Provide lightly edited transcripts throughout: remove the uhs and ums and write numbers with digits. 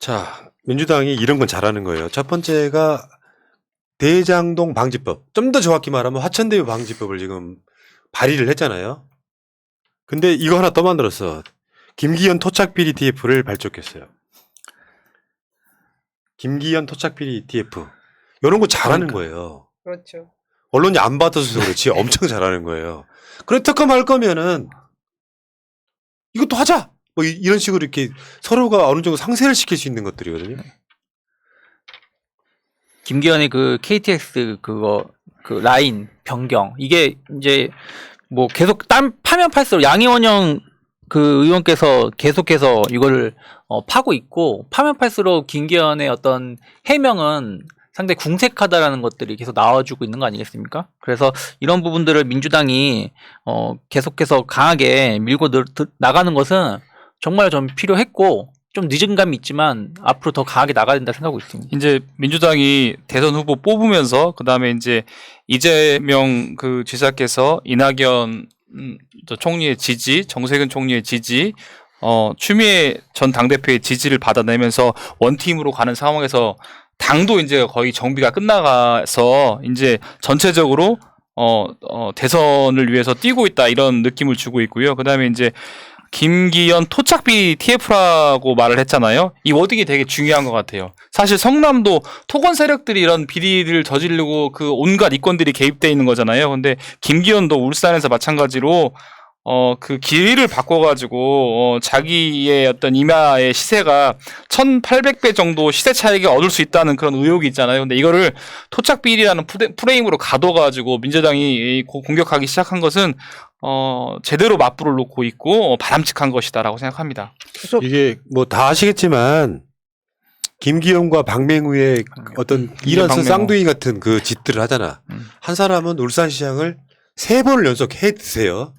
자, 민주당이 이런 건 잘하는 거예요. 첫 번째가 대장동 방지법. 좀 더 정확히 말하면 화천대유 방지법을 지금 발의를 했잖아요. 근데 이거 하나 더 만들었어. 김기현 토착비리 TF를 발족했어요. 김기현 토착비리 TF. 이런 거 잘하는 거예요. 그렇죠. 언론이 안 받아서 그렇지 엄청 잘하는 거예요. 그래 특검 할 거면은 이것도 하자. 뭐 이런 식으로 이렇게 서로가 어느 정도 상쇄를 시킬 수 있는 것들이거든요. 김기현의 그 KTX 그 라인 변경 이게 이제 뭐 계속 파면 팔수록 양이원영 그 의원께서 계속해서 이거를 파고 있고 파면 팔수록 김기현의 어떤 해명은 상당히 궁색하다라는 것들이 계속 나와주고 있는 거 아니겠습니까? 그래서 이런 부분들을 민주당이 계속해서 강하게 밀고 나가는 것은 정말 좀 필요했고 좀 늦은 감이 있지만 앞으로 더 강하게 나가야 된다 생각하고 있습니다. 이제 민주당이 대선 후보 뽑으면서 그다음에 이제 이재명 그 지사께서 이낙연 총리의 지지, 정세균 총리의 지지, 추미애 전 당대표의 지지를 받아내면서 원팀으로 가는 상황에서 당도 이제 거의 정비가 끝나가서 이제 전체적으로 대선을 위해서 뛰고 있다 이런 느낌을 주고 있고요. 그다음에 이제 김기현 토착비 TF라고 말을 했잖아요. 이 워딩이 되게 중요한 것 같아요. 사실 성남도 토건 세력들이 이런 비리를 저지르고 그 온갖 이권들이 개입돼 있는 거잖아요. 근데 김기현도 울산에서 마찬가지로 그 기회를 바꿔가지고 자기의 어떤 임야의 시세가 1,800배 정도 시세 차익을 얻을 수 있다는 그런 의혹이 있잖아요. 근데 이거를 토착비리라는 프레임으로 가둬가지고 민주당이 공격하기 시작한 것은 제대로 맞불을 놓고 있고 바람직한 것이다라고 생각합니다. 이게 뭐 다 아시겠지만 김기현과 박맹우의 어떤 이런스 쌍둥이 같은 그 짓들을 하잖아. 한 사람은 울산시장을 3번을 연속 해 드세요.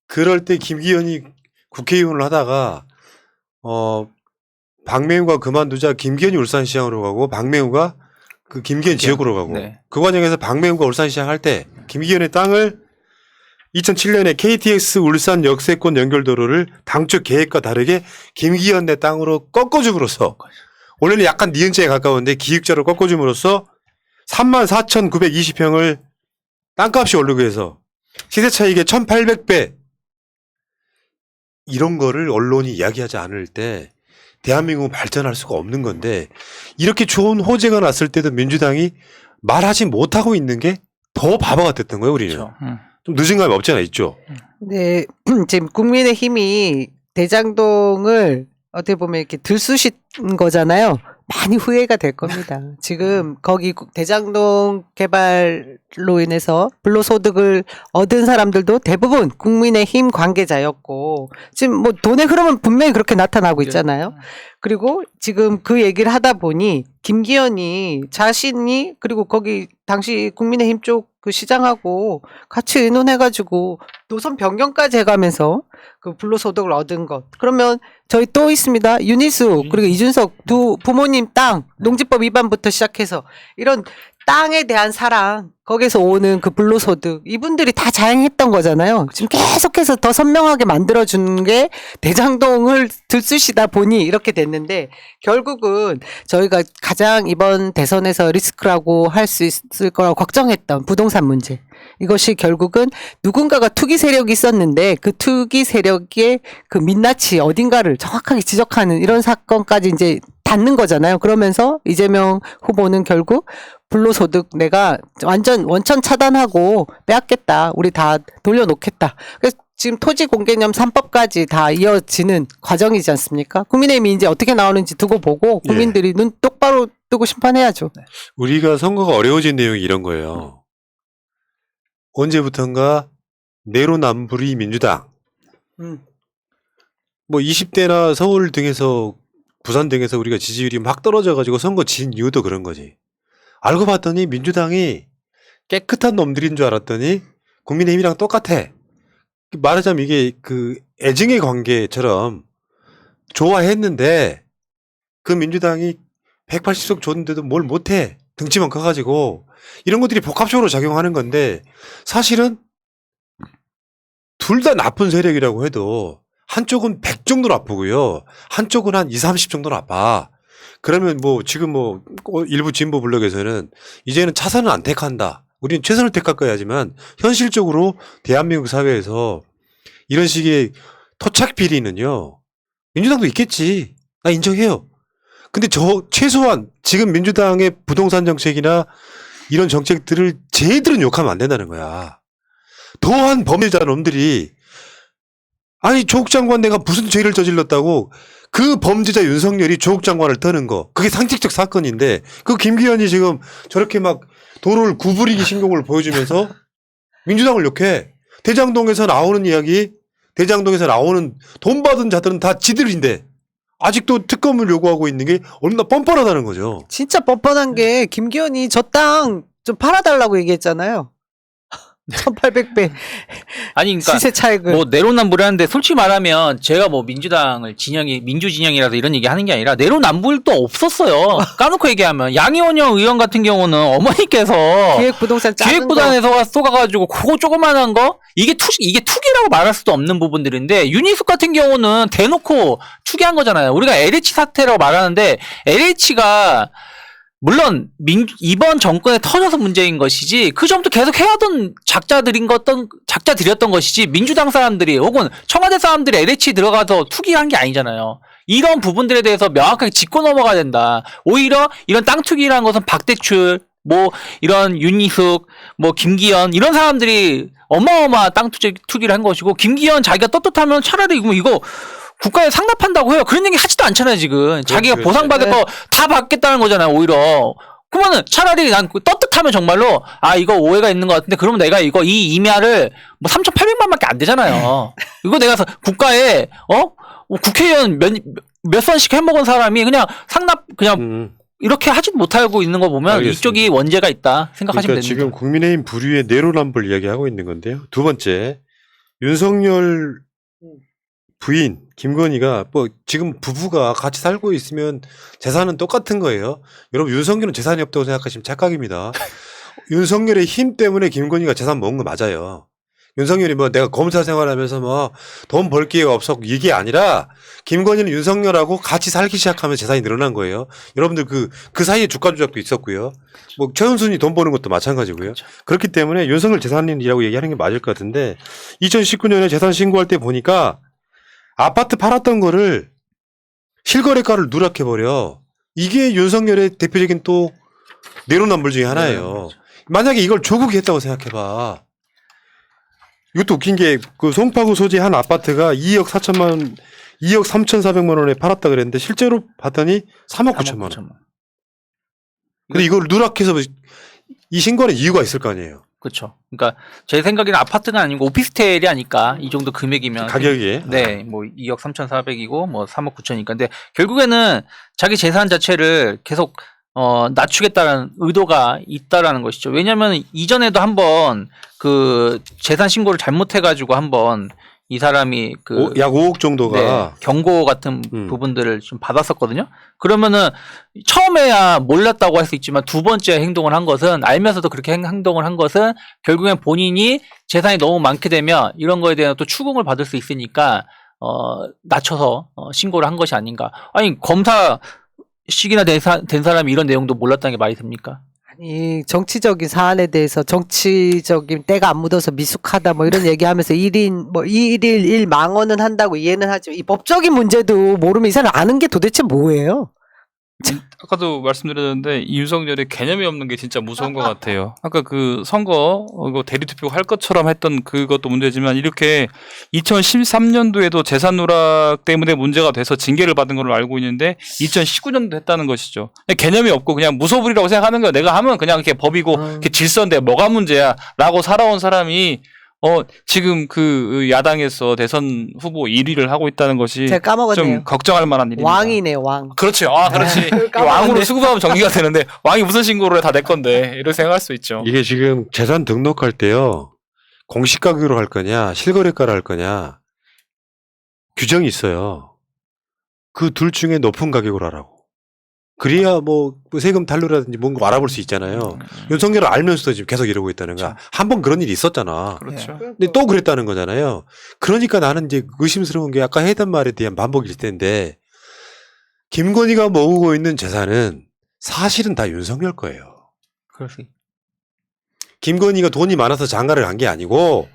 그럴 때 김기현이 국회의원을 하다가 박맹우가 그만두자 김기현이 울산시장으로 가고 박맹우가 그 김기현 지역으로 가고 네. 그 과정에서 박맹우가 울산시장 할 때 김기현의 땅을 2007년에 KTX 울산 역세권 연결도로를 당초 계획과 다르게 김기현 내 땅으로 꺾어줌으로써 원래는 약간 니은자에 가까운데 기획자로 꺾어줌으로써 34,920평을 땅값이 오르게 해서 시세 차익의 1,800배 이런 거를 언론이 이야기하지 않을 때 대한민국은 발전할 수가 없는 건데 이렇게 좋은 호재가 났을 때도 민주당이 말하지 못하고 있는 게 더 바보가 됐던 거예요, 우리는. 그렇죠. 좀 늦은 감이 없지 않아 있죠. 네, 지금 국민의힘이 대장동을 어떻게 보면 이렇게 들쑤신 거잖아요. 많이 후회가 될 겁니다. 지금 거기 대장동 개발로 인해서 불로소득을 얻은 사람들도 대부분 국민의힘 관계자였고 지금 뭐 돈의 흐름은 분명히 그렇게 나타나고 있잖아요. 그리고 지금 그 얘기를 하다 보니 김기현이 자신이 그리고 거기 당시 국민의힘 쪽 그 시장하고 같이 의논해가지고 노선 변경까지 해가면서 그 불로소득을 얻은 것. 그러면 저희 또 있습니다. 윤희수 그리고 이준석 두 부모님 땅 농지법 위반부터 시작해서 이런 땅에 대한 사랑 거기서 오는 그 불로소득 이분들이 다 자행했던 거잖아요. 지금 계속해서 더 선명하게 만들어주는 게 대장동을 들쑤시다 보니 이렇게 됐는데 결국은 저희가 가장 이번 대선에서 리스크라고 할 수 있을 거라고 걱정했던 부동산 문제 이것이 결국은 누군가가 투기 세력이 있었는데 그 투기 세력의 그 민낯이 어딘가를 정확하게 지적하는 이런 사건까지 이제 닿는 거잖아요. 그러면서 이재명 후보는 결국 불로소득 내가 완전 원천 차단하고 빼앗겠다. 우리 다 돌려놓겠다. 그래서 지금 토지공개념 3법까지 다 이어지는 과정이지 않습니까? 국민의힘이 이제 어떻게 나오는지 두고 보고 국민들이 눈 똑바로 뜨고 심판해야죠. 우리가 선거가 어려워진 내용이 이런 거예요. 언제부턴가 내로남불이 민주당. 뭐 20대나 서울 등에서 부산 등에서 우리가 지지율이 막 떨어져가지고 선거 진 이유도 그런 거지. 알고 봤더니 민주당이 깨끗한 놈들인 줄 알았더니 국민의힘이랑 똑같아. 말하자면 이게 그 애증의 관계처럼 좋아했는데 그 민주당이 180석 줬는데도 뭘 못해. 등치만 커가지고 이런 것들이 복합적으로 작용하는 건데 사실은 둘 다 나쁜 세력이라고 해도 한쪽은 100 정도로 아프고요. 한쪽은 한 20, 30 정도로 아파. 그러면 뭐 지금 뭐 일부 진보 블록에서는 이제는 차선은 안 택한다. 우리는 최선을 택할 거야 하지만 현실적으로 대한민국 사회에서 이런 식의 토착 비리는요. 민주당도 있겠지. 나 인정해요. 근데 최소한 지금 민주당의 부동산 정책이나 이런 정책들을 쟤들은 욕하면 안 된다는 거야. 더한 범죄자 놈들이 아니 조국 장관 내가 무슨 죄를 저질렀다고 그 범죄자 윤석열이 조국 장관을 떠는 거 그게 상식적 사건인데 그 김기현이 지금 저렇게 막 도를 구부리기 신공을 보여주면서 민주당을 욕해. 대장동에서 나오는 이야기 대장동에서 나오는 돈 받은 자들은 다 지들인데 아직도 특검을 요구하고 있는 게 얼마나 뻔뻔하다는 거죠. 진짜 뻔뻔한 게 김기현이 저 땅 좀 팔아달라고 얘기했잖아요. 1800배 아니 그러니까 시세 차익을. 뭐 내로남불하는데 솔직히 말하면 제가 뭐 민주당을 민주 진영이라서 이런 얘기 하는 게 아니라 내로남불도 없었어요. 까놓고 얘기하면 양이원영 의원 같은 경우는 어머니께서 기획부동산 작은 기획부단에서 쏘가가지고 그거 조그만한 거 이게 투기라고 말할 수도 없는 부분들인데 윤희숙 같은 경우는 대놓고 투기한 거잖아요. 우리가 LH 사태라고 말하는데 LH가 물론 이번 정권에 터져서 문제인 것이지 그 전부터 계속 해왔던 작자들이었던 것이지 민주당 사람들이 혹은 청와대 사람들이 LH 들어가서 투기한 게 아니잖아요. 이런 부분들에 대해서 명확하게 짚고 넘어가야 된다. 오히려 이런 땅 투기라는 것은 박대출 뭐 이런 윤희숙 뭐 김기현 이런 사람들이 어마어마한 땅 투기를 한 것이고 김기현 자기가 떳떳하면 차라리 이거 국가에 상납한다고 해요. 그런 얘기 하지도 않잖아요, 지금. 자기가 그렇죠. 보상받을 거 다 받겠다는 거잖아요, 오히려. 그러면은 차라리 난 떳떳하면 정말로, 이거 오해가 있는 것 같은데, 그러면 내가 이 임야를 뭐 3,800만밖에 안 되잖아요. 이거 내가 국가에, 국회의원 몇 선씩 해먹은 사람이 그냥 상납, 그냥 이렇게 하지도 못하고 있는 거 보면 알겠습니다. 이쪽이 원죄가 있다 생각하시면 그러니까 됩니다. 지금 국민의힘 부류의 내로남불 이야기하고 있는 건데요. 두 번째, 윤석열 부인 김건희가 뭐 지금 부부가 같이 살고 있으면 재산은 똑같은 거예요. 여러분 윤석열은 재산이 없다고 생각하시면 착각입니다. 윤석열의 힘 때문에 김건희가 재산 먹은 거 맞아요. 윤석열이 뭐 내가 검사 생활하면서 뭐 돈 벌 기회가 없었고 이게 아니라 김건희는 윤석열하고 같이 살기 시작하면 재산이 늘어난 거예요. 여러분들 그 사이에 주가 조작도 있었고요. 뭐 최은순이 돈 버는 것도 마찬가지고요. 그렇죠. 그렇기 때문에 윤석열 재산이라고 얘기하는 게 맞을 것 같은데 2019년에 재산 신고할 때 보니까 아파트 팔았던 거를 실거래가를 누락해버려. 이게 윤석열의 대표적인 또 내로남불 중에 하나예요. 네, 그렇죠. 만약에 이걸 조국이 했다고 생각해봐. 이것도 웃긴 게 그 송파구 소재 한 아파트가 2억 3,400만 원에 팔았다 그랬는데 실제로 봤더니 3억 9천만 원. 근데 이걸 누락해서 이 신고하는 이유가 있을 거 아니에요. 그렇죠. 그러니까 제 생각에는 아파트가 아니고 오피스텔이 아니까 이 정도 금액이면 가격이. 네, 뭐 2억 3,400이고 뭐 3억 9천이니까. 근데 결국에는 자기 재산 자체를 계속 낮추겠다는 의도가 있다라는 것이죠. 왜냐하면 이전에도 한번 그 재산 신고를 잘못해가지고 한번 이 사람이 약 5억 정도가 네, 경고 같은 음. 부분들을 좀 받았었거든요. 그러면은 처음에야 몰랐다고 할 수 있지만 두 번째 행동을 한 것은 알면서도 그렇게 행동을 한 것은 결국엔 본인이 재산이 너무 많게 되면 이런 거에 대한 또 추궁을 받을 수 있으니까 낮춰서 신고를 한 것이 아닌가. 아니 검사식이나 된 사람이 이런 내용도 몰랐다는 게 말이 됩니까? 아니 정치적인 사안에 대해서 정치적인 때가 안 묻어서 미숙하다 뭐 이런 얘기하면서 1인 뭐 1일 1망언은 한다고 이해는 하지만 이 법적인 문제도 모르면 이 사람 아는 게 도대체 뭐예요? 아까도 말씀드렸는데 이 윤석열의 개념이 없는 게 진짜 무서운 것 같아요. 아까 그 선거 이거 대리투표 할 것처럼 했던 그것도 문제지만 이렇게 2013년도에도 재산 누락 때문에 문제가 돼서 징계를 받은 걸로 알고 있는데 2019년도 했다는 것이죠. 개념이 없고 그냥 무소불위라고 생각하는 거예요. 내가 하면 그냥 이렇게 법이고 이렇게 질서인데 뭐가 문제야라고 살아온 사람이 지금 그 야당에서 대선 후보 1위를 하고 있다는 것이 제가 까먹었네요. 좀 걱정할 만한 일입니다. 왕이네요, 왕. 그렇죠. 그렇지. 까먹었네. 왕으로 수급하면 정리가 되는데 왕이 무슨 신고를 해 다 내 건데 이렇게 생각할 수 있죠. 이게 지금 재산 등록할 때요. 공시 가격으로 할 거냐 실거래가로 할 거냐 규정이 있어요. 그 둘 중에 높은 가격으로 하라고. 그래야 뭐 세금 탈루라든지 뭔가 알아볼 수 있잖아요. 윤석열을 알면서도 지금 계속 이러고 있다는 거야. 한 번 그런 일이 있었잖아. 그렇죠. 근데 또 그랬다는 거잖아요. 그러니까 나는 이제 의심스러운 게 아까 했던 말에 대한 반복일 텐데 김건희가 모으고 있는 재산은 사실은 다 윤석열 거예요. 그럴 수 있- 김건희가 돈이 많아서 장가를 간 게 아니고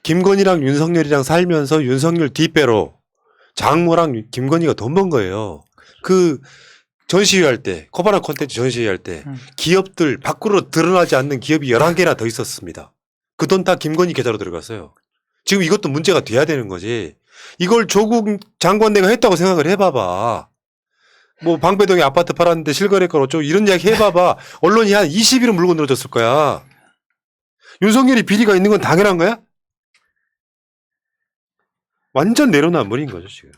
김건희랑 윤석열이랑 살면서 윤석열 뒷배로 장모랑 김건희가 돈 번 거예요. 그 전시회 할 때, 코바나 콘텐츠 전시회 할 때 기업들 밖으로 드러나지 않는 기업이 11개나 더 있었습니다. 그 돈 다 김건희 계좌로 들어갔어요. 지금 이것도 문제가 돼야 되는 거지. 이걸 조국 장관 내가 했다고 생각을 해봐봐. 뭐 방배동에 아파트 팔았는데 실거래가 어쩌고 이런 이야기 해봐봐. 언론이 한 20일은 물고 늘어졌을 거야. 윤석열이 비리가 있는 건 당연한 거야? 완전 내로남불인 거죠 지금.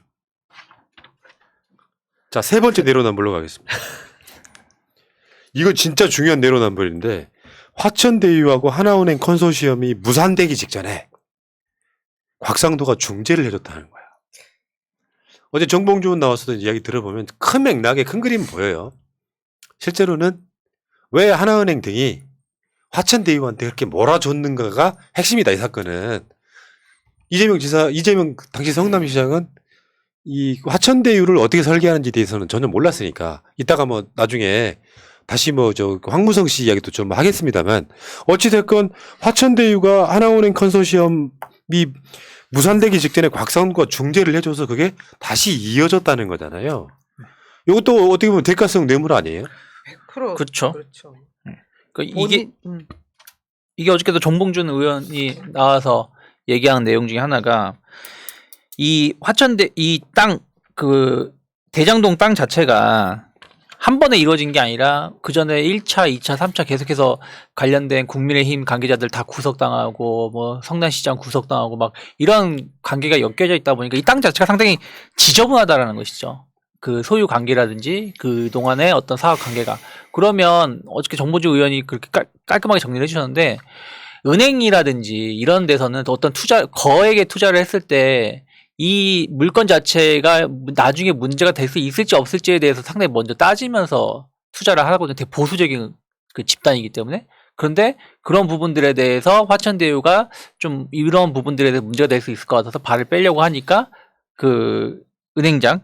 자, 세 번째 내로남불로 가겠습니다. 이거 진짜 중요한 내로남불인데 화천대유하고 하나은행 컨소시엄이 무산되기 직전에 곽상도가 중재를 해줬다는 거야. 어제 정봉주원 나왔었던 이야기 들어보면 큰 맥락에 큰 그림 보여요. 실제로는 왜 하나은행 등이 화천대유한테 그렇게 몰아줬는가가 핵심이다, 이 사건은. 이재명 당시 성남시장은 이 화천대유를 어떻게 설계하는지에 대해서는 전혀 몰랐으니까 이따가 뭐 나중에 다시 뭐 저 황무성 씨 이야기도 좀 하겠습니다만 어찌됐건 화천대유가 하나은행 컨소시엄이 무산되기 직전에 곽상도가 중재를 해줘서 그게 다시 이어졌다는 거잖아요. 이것도 어떻게 보면 대가성 뇌물 아니에요? 100% 그렇죠. 그렇죠. 그러니까 이게 어저께도 정봉준 의원이 나와서 얘기한 내용 중에 하나가 이 화천대 이 땅 그 대장동 땅 자체가 한 번에 이루어진 게 아니라 그 전에 1차, 2차, 3차 계속해서 관련된 국민의힘 관계자들 다 구속당하고 뭐 성남시장 구속당하고 막 이런 관계가 엮여져 있다 보니까 이 땅 자체가 상당히 지저분하다라는 것이죠. 그 소유 관계라든지 그 동안의 어떤 사업 관계가. 그러면 어저께 정보주 의원이 그렇게 깔끔하게 정리를 해주셨는데 은행이라든지 이런 데서는 어떤 거액의 투자를 했을 때 이 물건 자체가 나중에 문제가 될 수 있을지 없을지에 대해서 상당히 먼저 따지면서 투자를 하거든요. 되게 보수적인 그 집단이기 때문에. 그런데 그런 부분들에 대해서 화천대유가 좀 이런 부분들에 대해서 문제가 될 수 있을 것 같아서 발을 빼려고 하니까 그 은행장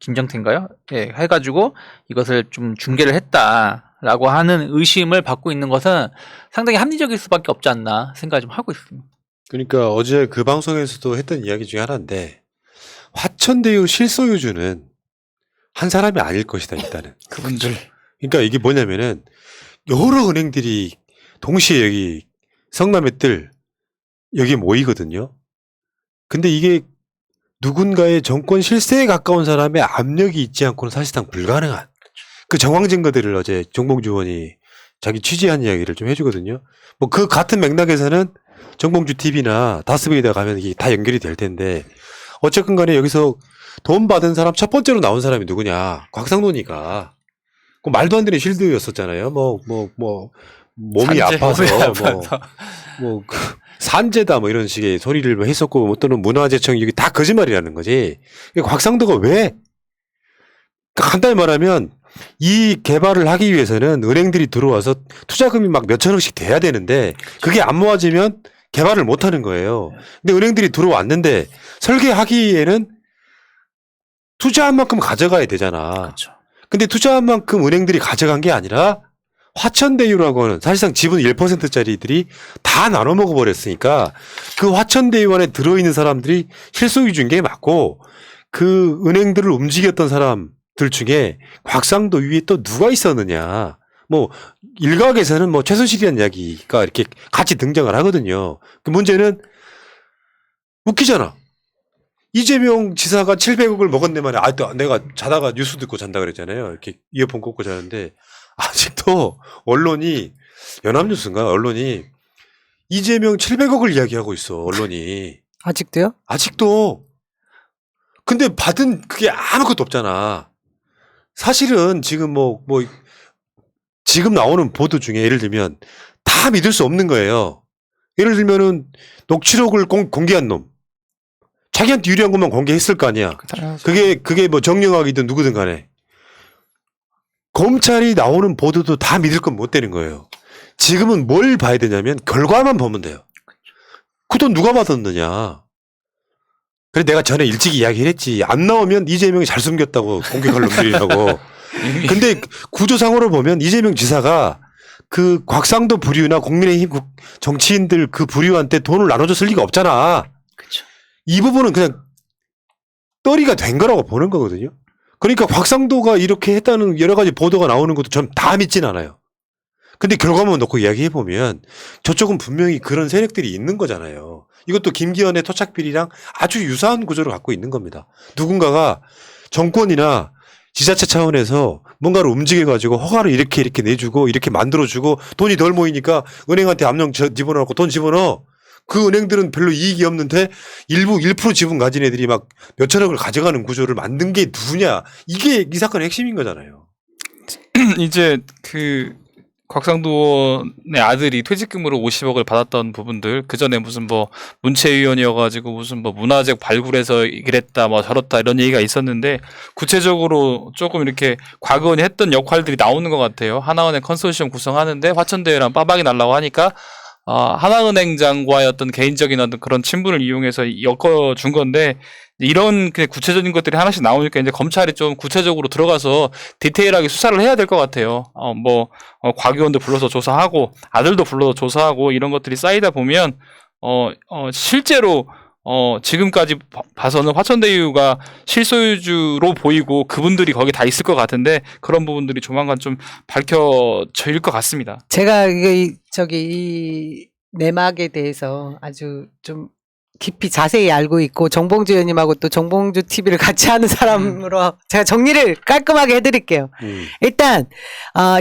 김정태인가요? 예, 해가지고 이것을 좀 중계를 했다라고 하는 의심을 받고 있는 것은 상당히 합리적일 수밖에 없지 않나 생각을 좀 하고 있습니다. 그러니까 어제 그 방송에서도 했던 이야기 중에 하나인데 화천대유 실소유주는 한 사람이 아닐 것이다 일단은. 그분들. 그러니까 이게 뭐냐면은 여러 은행들이 동시에 여기 성남의 뜰 여기 모이거든요. 근데 이게 누군가의 정권 실세에 가까운 사람의 압력이 있지 않고는 사실상 불가능한 그 정황 증거들을 어제 정봉주 의원이 자기 취재한 이야기를 좀 해주거든요. 뭐 그 같은 맥락에서는 정봉주 TV나 다스베이다 가면 이게 다 연결이 될 텐데 어쨌건 간에 여기서 돈 받은 사람 첫 번째로 나온 사람이 누구냐? 곽상도니까. 그 말도 안 되는 쉴드였었잖아요. 몸이 아파서 그 산재다 뭐 이런 식의 소리를 했었고 뭐 또는 문화재청 이게 다 거짓말이라는 거지. 곽상도가 왜? 간단히 말하면 이 개발을 하기 위해서는 은행들이 들어와서 투자금이 막 몇천억씩 돼야 되는데 그게 안 모아지면 개발을 못 하는 거예요. 근데 은행들이 들어왔는데 설계하기에는 투자한 만큼 가져가야 되잖아. 그렇죠. 근데 투자한 만큼 은행들이 가져간 게 아니라 화천대유라고 하는 사실상 지분 1%짜리들이 다 나눠 먹어버렸으니까 그 화천대유 안에 들어있는 사람들이 실소유주인 게 맞고 그 은행들을 움직였던 사람들 중에 곽상도 위에 또 누가 있었느냐. 뭐 일각에서는 뭐 최순실이라는 이야기가 이렇게 같이 등장을 하거든요. 그 문제는 웃기잖아. 이재명 지사가 700억을 먹었네 만에 내가 자다가 뉴스 듣고 잔다 그랬잖아요. 이렇게 이어폰 꽂고 자는데 아직도 언론이 연합뉴스인가 언론이 이재명 700억을 이야기하고 있어. 언론이 아직도요? 아직도. 근데 받은 그게 아무것도 없잖아. 사실은 지금 지금 나오는 보도 중에 예를 들면 다 믿을 수 없는 거예요. 예를 들면은 녹취록을 공개한 놈. 자기한테 유리한 것만 공개했을 거 아니야. 그게 뭐 정영학이든 누구든 간에. 검찰이 나오는 보도도 다 믿을 건 못 되는 거예요. 지금은 뭘 봐야 되냐면 결과만 보면 돼요. 그 돈 누가 받았느냐. 그래 내가 전에 일찍 이야기를 했지. 안 나오면 이재명이 잘 숨겼다고 공격할 놈들이라고. 근데 구조상으로 보면 이재명 지사가 그 곽상도 부류나 국민의힘 정치인들 그 부류한테 돈을 나눠줬을 리가 없잖아. 그쵸. 이 부분은 그냥 떨이가 된 거라고 보는 거거든요. 그러니까 곽상도가 이렇게 했다는 여러 가지 보도가 나오는 것도 전 다 믿진 않아요. 근데 결과만 놓고 이야기해보면 저쪽은 분명히 그런 세력들이 있는 거잖아요. 이것도 김기현의 토착비리랑 아주 유사한 구조를 갖고 있는 겁니다. 누군가가 정권이나 지자체 차원에서 뭔가를 움직여가지고 허가를 이렇게 내주고 이렇게 만들어주고 돈이 덜 모이니까 은행한테 압력 집어넣고 돈 집어넣어. 그 은행들은 별로 이익이 없는데 일부 1% 지분 가진 애들이 막 몇천억을 가져가는 구조를 만든 게 누구냐. 이게 이 사건의 핵심인 거잖아요. 이제 그 곽상도의 아들이 퇴직금으로 50억을 받았던 부분들, 그 전에 무슨 뭐 문체위원이어가지고 무슨 뭐 문화재 발굴해서 이랬다 뭐 저렇다 이런 얘기가 있었는데, 구체적으로 조금 이렇게 과거에 했던 역할들이 나오는 것 같아요. 하나은행 컨소시엄 구성하는데 화천대유랑 빠박이 날라고 하니까 하나은행장과의 어떤 개인적인 어떤 그런 친분을 이용해서 엮어준 건데, 이런 그 구체적인 것들이 하나씩 나오니까 이제 검찰이 좀 구체적으로 들어가서 디테일하게 수사를 해야 될 것 같아요. 과기원도 불러서 조사하고 아들도 불러서 조사하고 이런 것들이 쌓이다 보면 실제로 지금까지 봐서는 화천대유가 실소유주로 보이고 그분들이 거기 다 있을 것 같은데, 그런 부분들이 조만간 좀 밝혀질 것 같습니다. 제가 이 내막에 대해서 아주 좀 깊이 자세히 알고 있고 정봉주 의원님하고 또 정봉주 TV를 같이 하는 사람으로 제가 정리를 깔끔하게 해드릴게요. 일단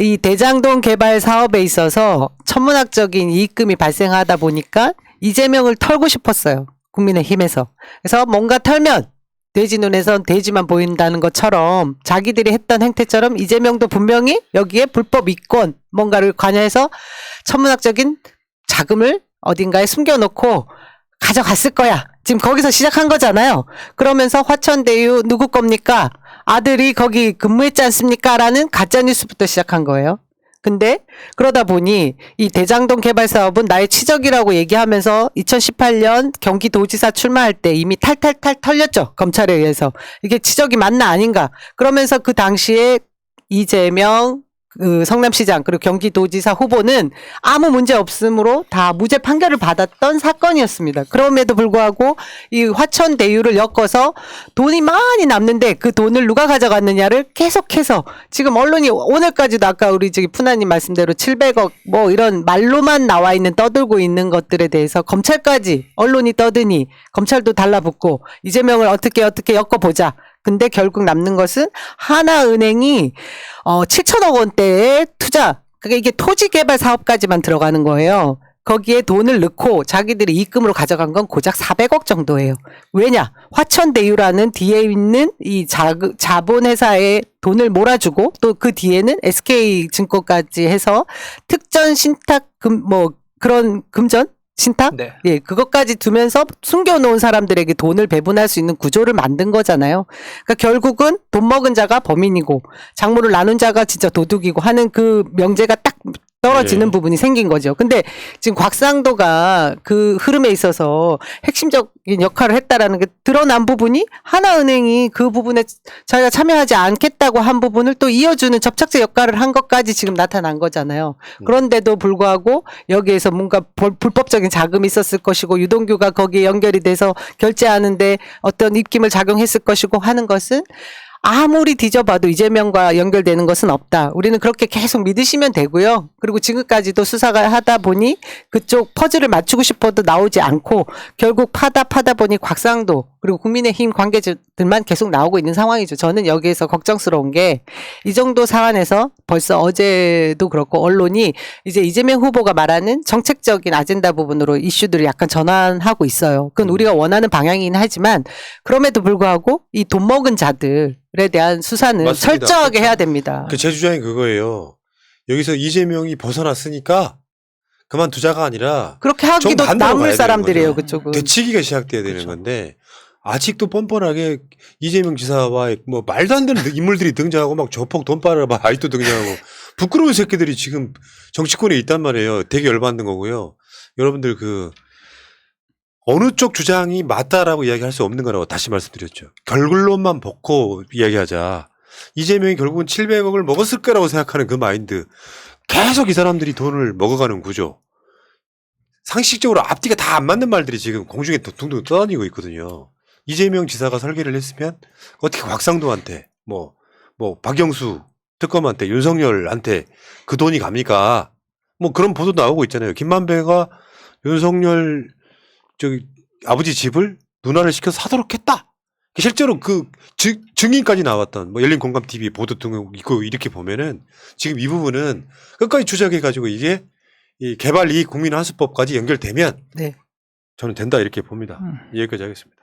이 대장동 개발 사업에 있어서 천문학적인 이익금이 발생하다 보니까 이재명을 털고 싶었어요. 국민의힘에서. 그래서 뭔가 털면 돼지 눈에선 돼지만 보인다는 것처럼 자기들이 했던 행태처럼 이재명도 분명히 여기에 불법 이권 뭔가를 관여해서 천문학적인 자금을 어딘가에 숨겨놓고 가져갔을 거야. 지금 거기서 시작한 거잖아요. 그러면서 화천대유 누구 겁니까? 아들이 거기 근무했지 않습니까? 라는 가짜뉴스부터 시작한 거예요. 근데 그러다 보니 이 대장동 개발 사업은 나의 치적이라고 얘기하면서 2018년 경기도지사 출마할 때 이미 탈탈탈 털렸죠. 검찰에 의해서. 이게 치적이 맞나 아닌가. 그러면서 그 당시에 이재명 그 성남시장 그리고 경기도지사 후보는 아무 문제 없으므로 다 무죄 판결을 받았던 사건이었습니다. 그럼에도 불구하고 이 화천대유를 엮어서 돈이 많이 남는데 그 돈을 누가 가져갔느냐를 계속해서 지금 언론이 오늘까지도 아까 우리 저기 푸나님 말씀대로 700억 뭐 이런 말로만 나와 있는 떠들고 있는 것들에 대해서 검찰까지 언론이 떠드니 검찰도 달라붙고 이재명을 어떻게 엮어보자. 근데 결국 남는 것은 하나은행이 7천억 원대의 투자, 그러니까 이게 토지 개발 사업까지만 들어가는 거예요. 거기에 돈을 넣고 자기들이 이익금으로 가져간 건 고작 400억 정도예요. 왜냐? 화천대유라는 뒤에 있는 이 자본회사에 돈을 몰아주고 또 그 뒤에는 SK증권까지 해서 특전 신탁 그런 금전? 신탁? 네. 예, 그것까지 두면서 숨겨놓은 사람들에게 돈을 배분할 수 있는 구조를 만든 거잖아요. 그러니까 결국은 돈 먹은 자가 범인이고 장모를 나눈 자가 진짜 도둑이고 하는 그 명제가 딱 떨어지는 부분이 생긴 거죠. 근데 지금 곽상도가 그 흐름에 있어서 핵심적인 역할을 했다라는 게 드러난 부분이 하나은행이 그 부분에 자기가 참여하지 않겠다고 한 부분을 또 이어주는 접착제 역할을 한 것까지 지금 나타난 거잖아요. 그런데도 불구하고 여기에서 뭔가 불법적인 자금이 있었을 것이고 유동규가 거기에 연결이 돼서 결제하는데 어떤 입김을 작용했을 것이고 하는 것은 아무리 뒤져봐도 이재명과 연결되는 것은 없다. 우리는 그렇게 계속 믿으시면 되고요. 그리고 지금까지도 수사가 하다 보니 그쪽 퍼즐을 맞추고 싶어도 나오지 않고 결국 파다 보니 곽상도 그리고 국민의힘 관계자들만 계속 나오고 있는 상황이죠. 저는 여기에서 걱정스러운 게 이 정도 사안에서 벌써 어제도 그렇고 언론이 이제 이재명 후보가 말하는 정책적인 아젠다 부분으로 이슈들을 약간 전환하고 있어요. 그건 우리가 원하는 방향이긴 하지만 그럼에도 불구하고 이 돈 먹은 자들에 대한 수사는 맞습니다. 철저하게 해야 됩니다. 제 주장이 그거예요. 여기서 이재명이 벗어났으니까 그만두자가 아니라 그렇게 하기도 좀 반대로 가야 남을 되는 사람들이에요. 거죠. 그쪽은. 되치기가 시작돼야 되는 그렇죠. 건데 아직도 뻔뻔하게 이재명 지사와 뭐 말도 안 되는 인물들이 등장하고 막 조폭 돈 빨아봐 아직도 등장하고 부끄러운 새끼들이 지금 정치권에 있단 말이에요. 되게 열받는 거고요. 여러분들 그 어느 쪽 주장이 맞다라고 이야기할 수 없는 거라고 다시 말씀드렸죠. 결론만 벗고 이야기하자. 이재명이 결국은 700억을 먹었을 거라고 생각하는 그 마인드. 계속 이 사람들이 돈을 먹어가는 구조. 상식적으로 앞뒤가 다 안 맞는 말들이 지금 공중에 둥둥 떠다니고 있거든요. 이재명 지사가 설계를 했으면 어떻게 곽상도한테 뭐 박영수 특검한테 윤석열한테 그 돈이 갑니까? 뭐 그런 보도 나오고 있잖아요. 김만배가 윤석열 저기 아버지 집을 눈화를 시켜서 사도록 했다. 실제로 그 증인까지 나왔던 뭐 열린 공감 TV 보도 등 있고 이렇게 보면은 지금 이 부분은 끝까지 추적해 가지고 이게 이 개발 이익 국민환수법까지 연결되면 네. 저는 된다 이렇게 봅니다. 여기까지 하겠습니다.